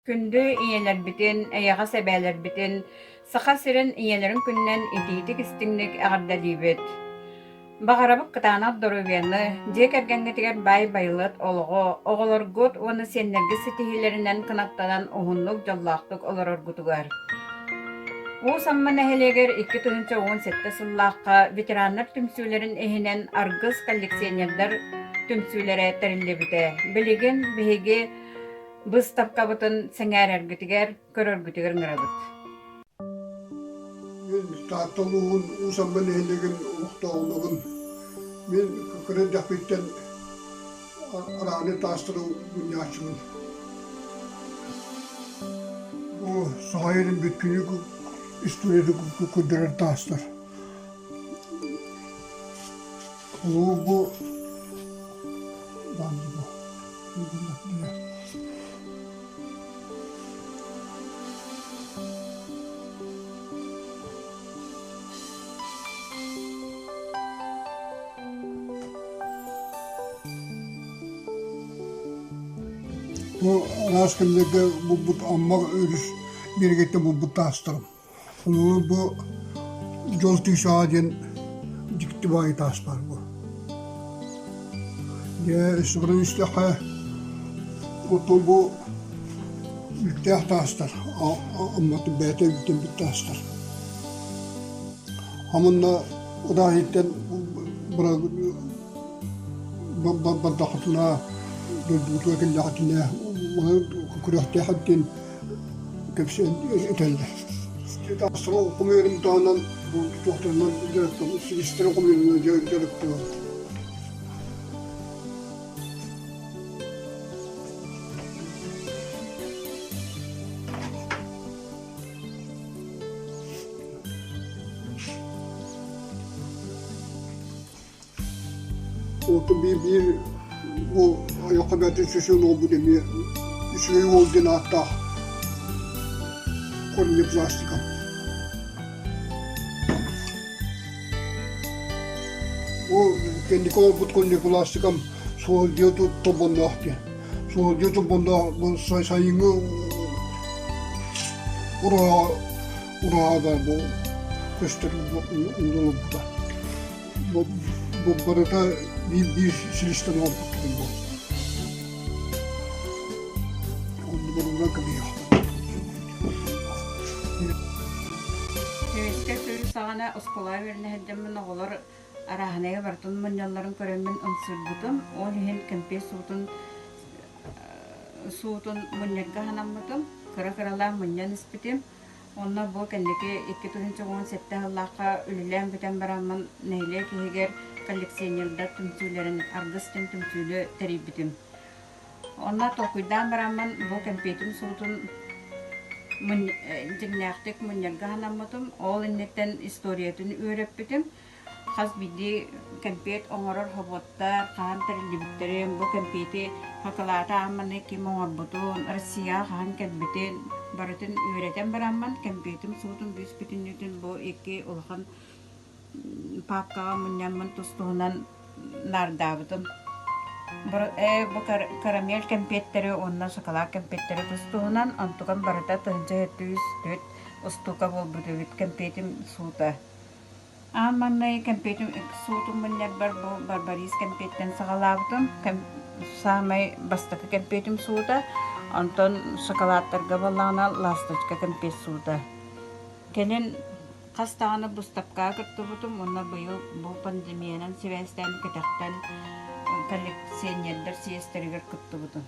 Күндü iyeler bitin, ayağa sebeler bitin, sağa sirin iyelerin künnen itiitik istinlik ağırda dibet. Bağarabık kıtana doruvenli, jek ergengetiger bay bayılat oluğu, oğulur gut onu senlerge sitihilerinden kınattanan uhunluk jallaqtık olurur gutugar. O samma neheleger 2017 sılлаққа veteranlar tümsülerin ehinen argız kolлекционердар tümsülere terille bite. Bilegen bihege bız tapkabıtın senger ergitiger, körör gütiger ngırabıt. Men taatoluğun usamma neheleger uhtağılığın men kıkırı dapitten arağını tastırı günyaçımın. Bu sahayının bütünü üstüne kudret tastır. Bu bandı bu. Bu raskındaki bu amma örüş bir gitti bu tastırım. Bu jolti şahadın dikti bayi taslar bu. Ya üstüne istiha bu yükteh taslar. Amma bete yükteh bir taslar. Hamında o da hitten bandakatına durdurduğu kellehatine kukurahte haddin kepsi etelde. Tasarı okumuyorum dağından bu doktorundan direktör, silistere okumuyorum direktör. Orta bir bu ayakkabı sözün oldu demiyor. Üstüne olduğunu hatta kolye plastika. O kendi kolye plastikam soğuk diyor topunda ahti. Soğuk diyor topunda bu sayını oraya da bu gösterim bu da. Bu barada bir silişten oldu bu. Onu bana kapıyor. Tüveske sürü sağana ıskolay verine heddemin oğulur arahanaya bartın mınyaların köremmin ınsır butum. O lihin kempe suutun mınyarga hanammadım. Kıra kıralan mınyan ispitim. Onna bu kendiki 2017 hıllaqqa ülülen biten baramın neyle kihiger kolлекционердар tümsülerin argıstin tümsülü teribitim. Onna tokuydan baramın bu kempetim suutun jignaqtik mınyarga hanammadım. Ol innetten istoriyatını öğreppitim. Has bidi kempet oңорор hobotta kahan terillibitterim bu kempeti hakalata ammanne kim oңorbutun Россия kahan kelbitin baratın öğreten baramman kempetim suutun büsbütünlütün bu iki ulhan papkağa mınyamman tustuğunan nardabıtım. Bu karamel kempetleri ondan şokolad kempetleri tustuğunan antukan barata tınca hetüyüz döt ustuka bolbuduvit kempetim suuta. Amanay kempetim suutum mınyar barbaris kempetten sağalabıtım. Samay bastaka kempetim suuta. Anton şokoladlarga balağına lastaçka kempet suuta. Kenen kastağını bustapka kırtıbıtım. Ona bıyıl bu pandemiyanan sevesten kıtaktan kolлекционердар сиестеригер кыттыбытым.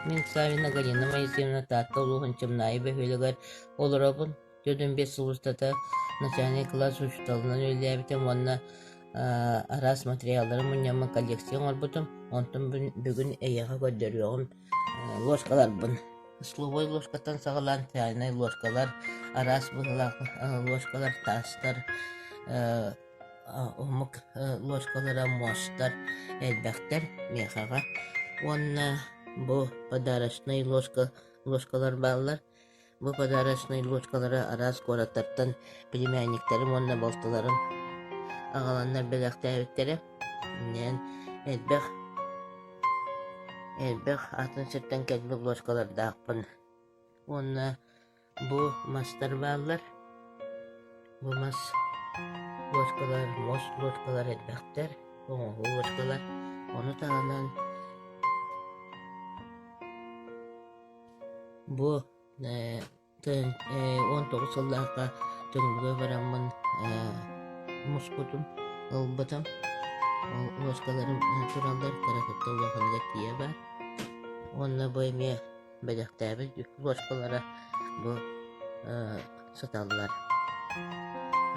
Мен Савина Галина Моисеевна татта улуханчым наибе хөлөгөр олоробун төдөн 5 сулустата начальный класс учталынан өйләбитем онна арас материаллары муньямын коллекцион орбутум онтун бүгүн эйяга көддөрүөгүм ложкаларбын Словой ложкатан сагалан чайный ложкалар, арас быгылак ложкалар, тастар, омук ложкалара мостар, элбәктер мехага. Онна бу подарочный ложкалар баллар. Бу подарочный ложкалары арас коратартан племянниктерим, онна болталарым, агаланнар беләктәбиттәре. Мен элбэх атын сырттан кәлбе ложкалардаакпын. Онна бу мастар баллар. Бу мас ложкалар, мост ложкалар элбәктер, оңоғу ложкалар. Оны тағанан бу 19 сыллааққа түңілге барамын мұспутым, ылбытым. Ложкаларым туралдар карататта улаханга тие бар. Онна бу эме бәләктәбі ложкалара бу саталлар.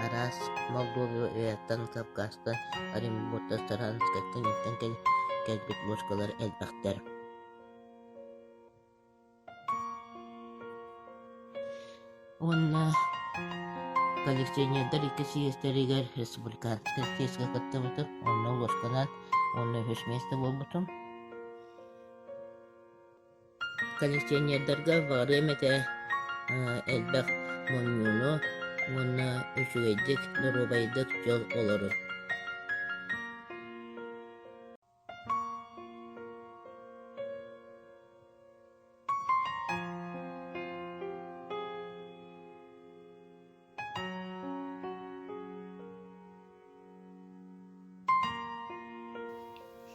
Арас Молдовияттан, Кавказтан, Оренбургтан, Скаттан, кәлбет ложкалар элбәктер. Онна коллекционердар икки сиестеригер республиканская сиеска каттамытым, онна ложканан, онна хөш месте болбутум. Коллекционердарга варемете элбәк монюну, онна үчүгейдик, дорубайдык жол олору.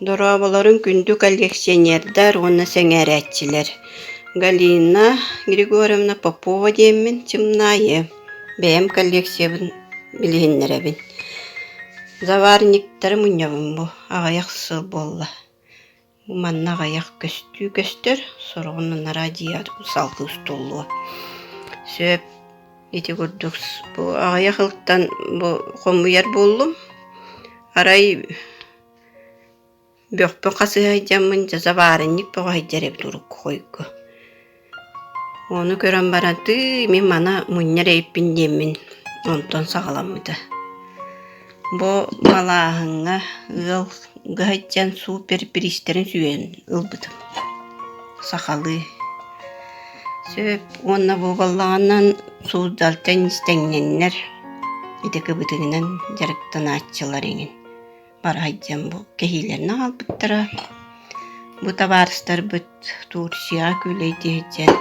Дорабаларын күндү коллекционердар, оны сәңәрәтчилер. Галина Григорьевна Попова деймін, чымнайы. Бәйім коллекциябын білгеннерәбін. Заварниктары мұнявын бұ, ағаяқ сыл болла. Бұ манна ағаяқ көстер, сұрғынын радиат салқы ұстолуы. Сөп, еті көрдік, бұ ағаяқ ылттан қомуяр боллым. Арай бөкпө қасы хайдамын, заварник бұға хайдареп тұрық қойғы. Оны көрін барады, мен мана мұннер әйіппін демін, онтон сағаламыды. Бұ балағыңа ұлғы хайдан супер перистерін сүйен ұлбыдым. Сақалы. Сөп, оны бұ балағынан суздалтан істеңненлер, етекі бұдығынан жарықтан атчылар еңін. Бар хайдам бұ кәхейлерін албыттыра. Бұ табарыстар бұд Турсия күлейді хайдан.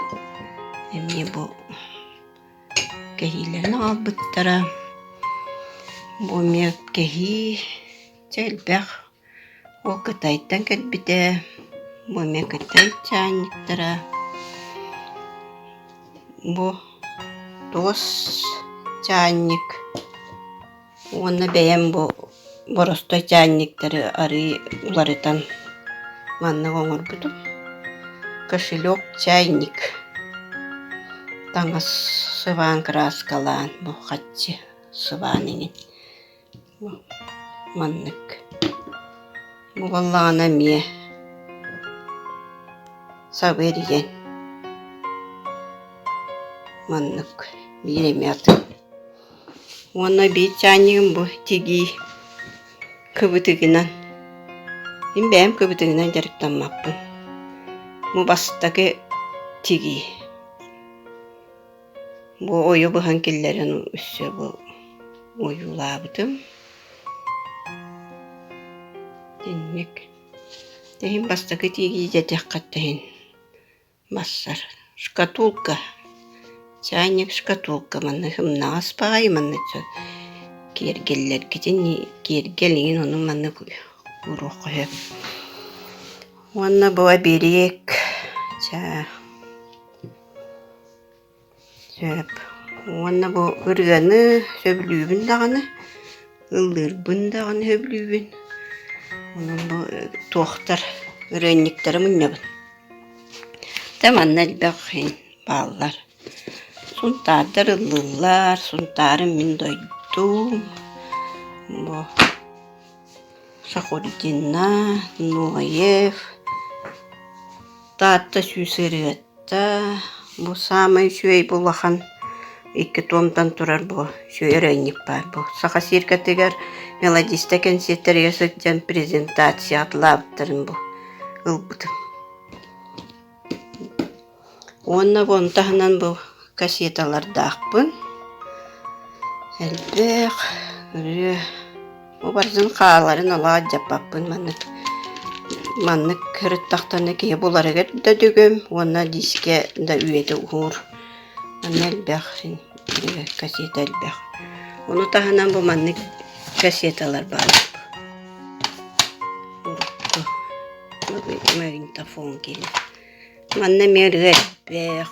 Әме бұ кәхейлерін албыттыра. Бұ мек кәхей чәлбәқ. О кытайттан кәлбіде. Бұ мек кытай чайниктыра. Бұ тос чайник. Оны бәйім бұ боростой чайниктары ары уларытан манны оңыр бұдым. Кошелек чайник. Таңыз сыван краскалан бұ қатчы сываныңын. Маннык. Бұ баллағына ме саберген. Маннык. Биреметі. Оны бейт чайнигін бұ тегі кыбытыгынан. Мен бәйім кыбытыгынан жарықтанмаппын. Бұ бастағы тегі. Бұ ойы бұған келлерін үсі бұ ойылабыдым. Денмек. Дейін бастағы тегі жадық қаттайын. Бассар. Шкатулка. Чайник шкатулка. Маны хымна аспағай маны кергеллер кетен кергелин оны маны уруқ қойып. Оны бұға берек. Сөп. Оны бұ үргені сөблюбін дағаны. Үлдірбін дағаны сөблюбін. Оны бұ тоқтар үренниктері мұнябын. Таман әлбәқ хейн баллар. Сунтардар ылылар, сунтары мен дойдум. Бұ Шахурдина, Ноев. Татта сүйсірі Та бу самый шөй булахан икки томтан турар бу шөй райник бар бу. Саха сиркатыгар мелодиста концерттер ясыктан презентация атлаптырын бу. Ылбытым. Онна бонтахынан бу кассеталардақпын. Әлбәқ, бу барзын қағаларын ала жаппаппын манны кіріттақтаны кие боларыгер да дүгім, онна диске да үйеті ұғыр. Манны әлбәқ, кассета әлбәқ. Оны тахынан бу манны кассеталар бар. Магнитофон келі. Манна мергер бәқ.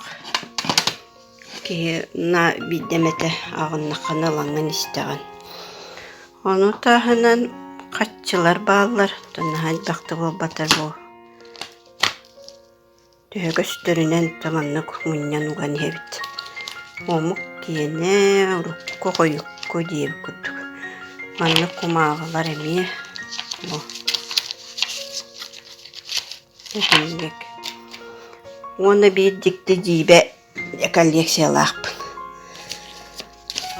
Ки на биддемете ағыннаққаны лаңын істеген. Оны тағынан қатчылар бағылар. Тұнаған бақты бол батар бол. Төгөстірінен тұманны күңінен ұған ебіт. Омық киене ұрыққы қойыққы дейіп күттік. Манны құмағылар әме. Оны бейдікті дейбе коллекциялақпын.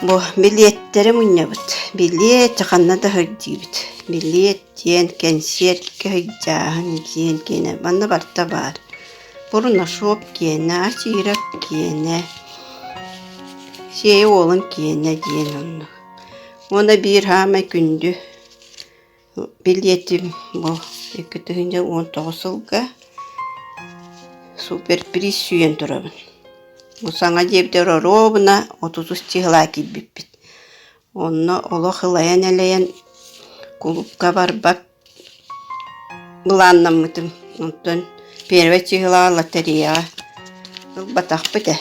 Бу билеттері мұнне бұд. Билет қанна да høйдейбіт. Билет ден, концерт høйдағын ден кені. Банна барта бар. Бұрына шоп кені, асирак кені. Сей олын кені ден оны. Оны бір хама күнді. Билетім бұл 2019 жылға суперприз сүйен тұрабын. Саңа дебдер оробына 33 чығыла килбіппіт. Онна олы қылаян әлейен клубқа барбак бұланнан мұтым. Онтан перве чығыла лотереяға батақ біті.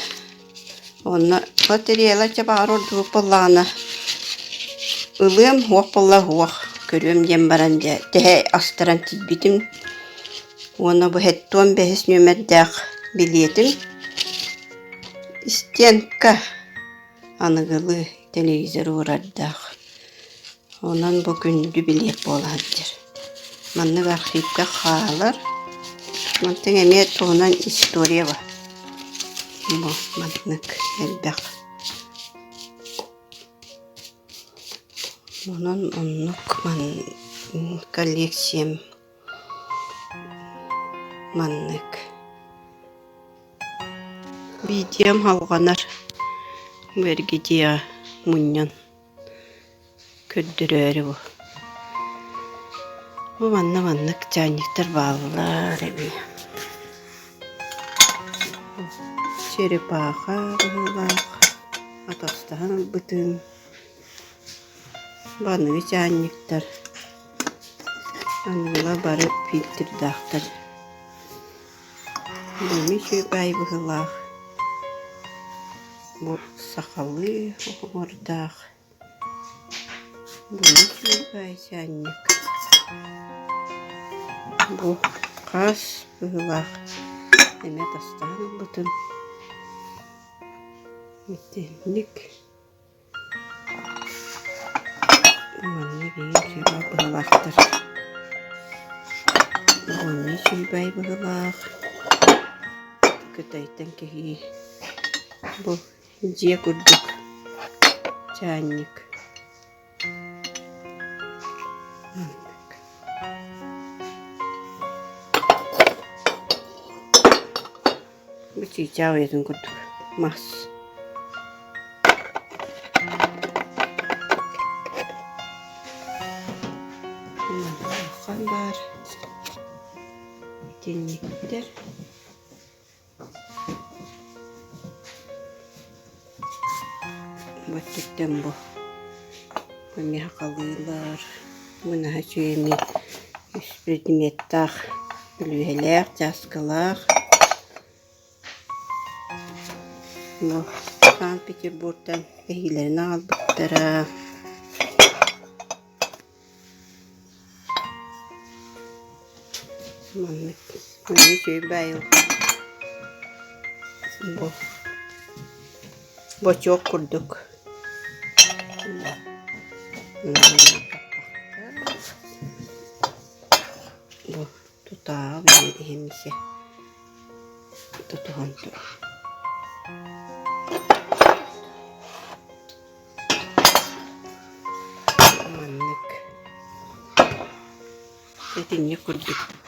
Онна лотереяла чабағар орды бұллағына ылым хуақ бұлла хуақ көрем дем баран де. Тәе астыран тидбітім. Оны бұ хеттуан бәхіс нөмердәқ билетім. Стенка анығылы телевизор ұрардақ. Онан бұл күнді билет боладыр. Маннық архивка қалар. Мантың әме туғынан история ба. Бұл маннық әлбәқ. Онан оннық коллекциям маннық. Видеом халғанар бергедея мұннан көддірері бұл. Бұл маннық чайниктар балылар әбі. Черепаға бұлақ, атастаған бұтын. Банығы чайниктар. Анығыла барып фильтрдақтар. Бұны шөй бай бұғылақ. Бұл сақалы ордақ. Бұны шөй бай чайник. Бұл қас бұғылақ. Әме тастаған бұтын. Метенлік. Бұны бейін шөй бай бұғылақтыр. Бұны шөй бай бұғылақ. Кытайтан кеги. Бұл же күрдік чайник. Бұл чайчау етін күрдік. Мас. Бұлқан бар. Етенліктер. Баттыктан бұл. Бұны хақалылар. Бұны хачуеми үш предметтақ. Үлвелер, жасқылар. Бұл Санкт-Петербургтан әйелерін албыттыра. Бұны жөй байыл. Бұл. Бочок күрдік. Бұл тұтағы емесе. tutuhun tur. Manlık. Tetinlik kurduk.